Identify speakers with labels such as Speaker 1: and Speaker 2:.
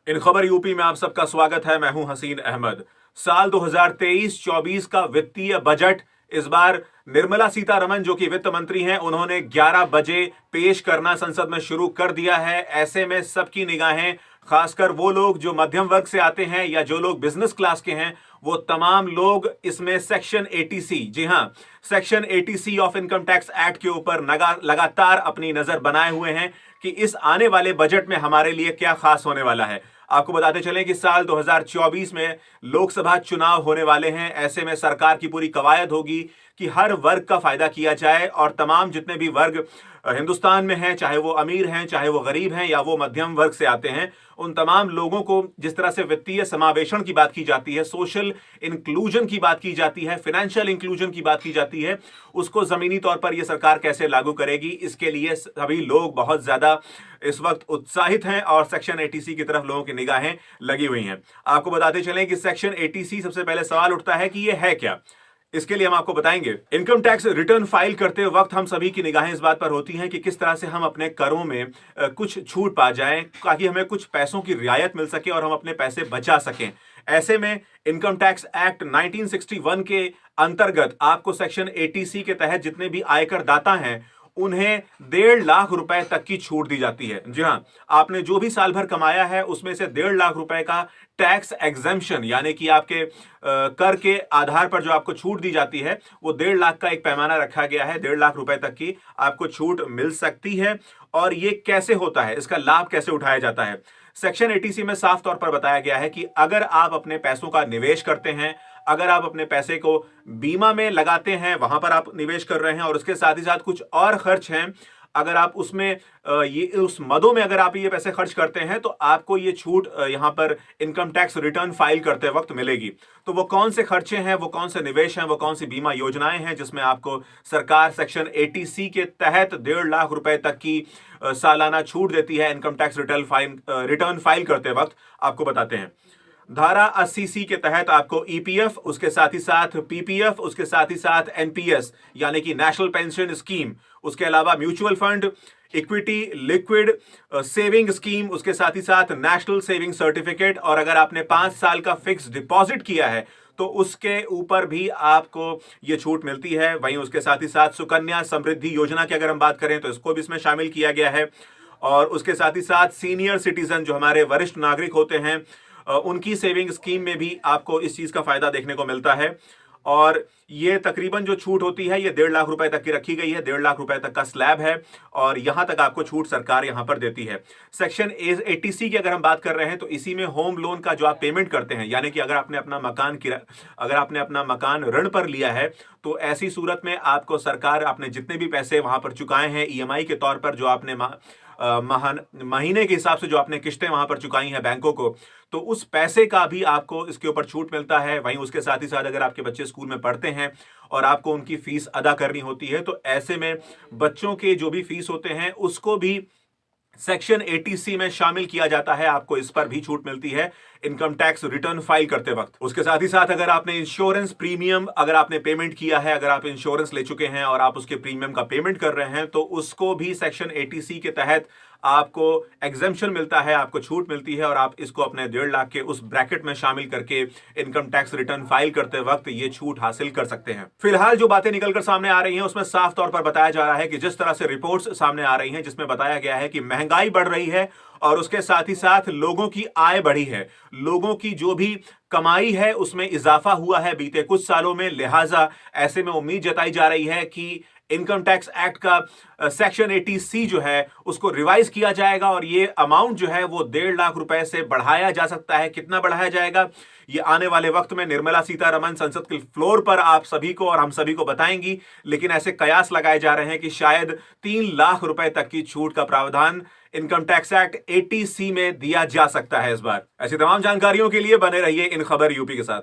Speaker 1: इन खबर यूपी में आप सबका स्वागत है। मैं हूं हसीन अहमद। साल 2023-24 का वित्तीय बजट इस बार निर्मला सीतारमण जो कि वित्त मंत्री हैं, उन्होंने 11 बजे पेश करना संसद में शुरू कर दिया है। ऐसे में सबकी निगाहें, खासकर वो लोग जो मध्यम वर्ग से आते हैं या जो लोग बिजनेस क्लास के हैं, वो तमाम लोग इसमें सेक्शन 80C, जी हां, section 80C of income tax act के ऊपर लगातार अपनी नजर बनाए हुए हैं कि इस आने वाले बजट में हमारे लिए क्या खास होने वाला है। आपको बताते चलें कि साल 2024 में लोकसभा चुनाव होने वाले हैं। ऐसे में सरकार की पूरी कवायद होगी कि हर वर्ग का फायदा किया जाए और तमाम जितने भी वर्ग हिंदुस्तान में हैं, चाहे वो अमीर हैं, चाहे वो गरीब हैं या वो मध्यम वर्ग से आते हैं, उन तमाम लोगों को जिस तरह से वित्तीय समावेशन की बात की जाती है, सोशल इंक्लूजन की बात की जाती है, फाइनेंशियल इंक्लूजन की बात की जाती है, उसको जमीनी तौर पर यह सरकार कैसे लागू करेगी, इसके लिए सभी लोग बहुत ज्यादा इस वक्त उत्साहित हैं और सेक्शन 80C की तरफ लोगों की निगाहें लगी हुई हैं। आपको बताते चलें कि सेक्शन 80C, सबसे पहले सवाल उठता है कि यह है क्या। इसके लिए हम आपको बताएंगे। इनकम टैक्स रिटर्न फाइल करते वक्त हम सभी की निगाहें इस बात पर होती हैं कि किस तरह से हम अपने करों में कुछ छूट पा जाएं, ताकि हमें कुछ पैसों की रियायत मिल सके और हम अपने पैसे बचा सकें। ऐसे में इनकम टैक्स एक्ट 1961 के अंतर्गत आपको सेक्शन 80C के तहत जितने भी आयकर दाता हैं, उन्हें 1.5 लाख रुपए तक की छूट दी जाती है। जी हां, आपने जो भी साल भर कमाया है उसमें से 1.5 लाख रुपए का टैक्स एग्जेम्पशन, यानी कि आपके कर के आधार पर जो आपको छूट दी जाती है, वो 1.5 लाख का एक पैमाना रखा गया है। 1.5 लाख रुपए तक की आपको छूट मिल सकती है। और ये कैसे होता है, इसका लाभ कैसे उठाया जाता है? सेक्शन 80C में साफ तौर पर बताया गया है कि अगर आप अपने पैसों का निवेश करते हैं, अगर आप अपने पैसे को बीमा में लगाते हैं, वहां पर आप निवेश कर रहे हैं, और उसके साथ ही साथ कुछ और खर्च हैं, अगर आप उसमें ये उस मदों में अगर आप ये पैसे खर्च करते हैं, तो आपको ये छूट यहां पर इनकम टैक्स रिटर्न फाइल करते वक्त मिलेगी। तो वो कौन से खर्चे हैं, वो कौन से निवेश हैं, वो कौन सी बीमा योजनाएं हैं जिसमें आपको सरकार सेक्शन 80C के तहत 1.5 लाख रुपए तक की सालाना छूट देती है इनकम टैक्स रिटर्न फाइल करते वक्त, आपको बताते हैं। धारा 80C के तहत आपको ईपीएफ, उसके साथ ही साथ पीपीएफ, उसके साथ ही साथ एनपीएस यानी कि नेशनल पेंशन स्कीम, उसके अलावा mutual fund, equity, liquid saving scheme, उसके साथ ही साथ नेशनल सेविंग सर्टिफिकेट, और अगर आपने 5 साल का फिक्स डिपॉजिट किया है तो उसके ऊपर भी आपको ये छूट मिलती है। वहीं उसके साथ ही साथ सुकन्या समृद्धि योजना की अगर हम बात करें तो इसको भी इसमें शामिल किया गया है। और उसके साथ ही साथ सीनियर सिटीजन, जो हमारे वरिष्ठ नागरिक होते हैं, उनकी सेविंग स्कीम में भी आपको इस चीज का फायदा देखने को मिलता है। और ये तकरीबन जो छूट होती है, ये 1.5 लाख रुपए तक की रखी गई है। 1.5 लाख रुपए तक का स्लैब है और यहां तक आपको छूट सरकार यहां पर देती है। सेक्शन 80C की अगर हम बात कर रहे हैं तो इसी में होम लोन का जो आप पेमेंट करते हैं, यानी कि अगर आपने अपना मकान ऋण पर लिया है, तो ऐसी सूरत में आपको सरकार, आपने जितने भी पैसे वहां पर चुकाए हैं ईएमआई के तौर पर, जो आपने महीने के हिसाब से जो आपने किस्तें वहां पर चुकाई हैं बैंकों को, तो उस पैसे का भी आपको इसके ऊपर छूट मिलता है। वहीं उसके साथ ही साथ अगर आपके बच्चे स्कूल में पढ़ते हैं और आपको उनकी फीस अदा करनी होती है, तो ऐसे में बच्चों के जो भी फीस होते हैं उसको भी सेक्शन 80C में शामिल किया जाता है। आपको इस पर भी छूट मिलती है इनकम टैक्स रिटर्न फाइल करते वक्त। उसके साथ ही साथ अगर आपने इंश्योरेंस प्रीमियम, अगर आपने पेमेंट किया है, अगर आप इंश्योरेंस ले चुके हैं और आप उसके प्रीमियम का पेमेंट कर रहे हैं, तो उसको भी सेक्शन 80C के तहत आपको एग्जेम्पशन मिलता है, आपको छूट मिलती है, और आप इसको अपने 1.5 लाख के उस ब्रैकेट में शामिल करके इनकम टैक्स रिटर्न फाइल करते वक्त ये छूट हासिल कर सकते हैं। फिलहाल जो बातें निकलकर सामने आ रही हैं उसमें साफ तौर पर बताया जा रहा है कि जिस तरह से रिपोर्ट्स सामने आ रही हैं जिसमें बताया गया है कि महंगाई बढ़ रही है और उसके साथ ही साथ लोगों की आय बढ़ी है, लोगों की जो भी कमाई है उसमें इजाफा हुआ है बीते कुछ सालों में। लिहाजा ऐसे में उम्मीद जताई जा रही है कि इनकम टैक्स एक्ट का सेक्शन 80C जो है उसको रिवाइज किया जाएगा और ये अमाउंट जो है वो 1.5 लाख रुपए से बढ़ाया जा सकता है। कितना बढ़ाया जाएगा, ये आने वाले वक्त में निर्मला सीतारमण संसद के फ्लोर पर आप सभी को और हम सभी को बताएंगी, लेकिन ऐसे कयास लगाए जा रहे हैं कि शायद 3 लाख रुपए तक की छूट का प्रावधान इनकम टैक्स एक्ट 80C में दिया जा सकता है इस बार। ऐसी तमाम जानकारियों के लिए बने रहिए इन खबर यूपी के साथ।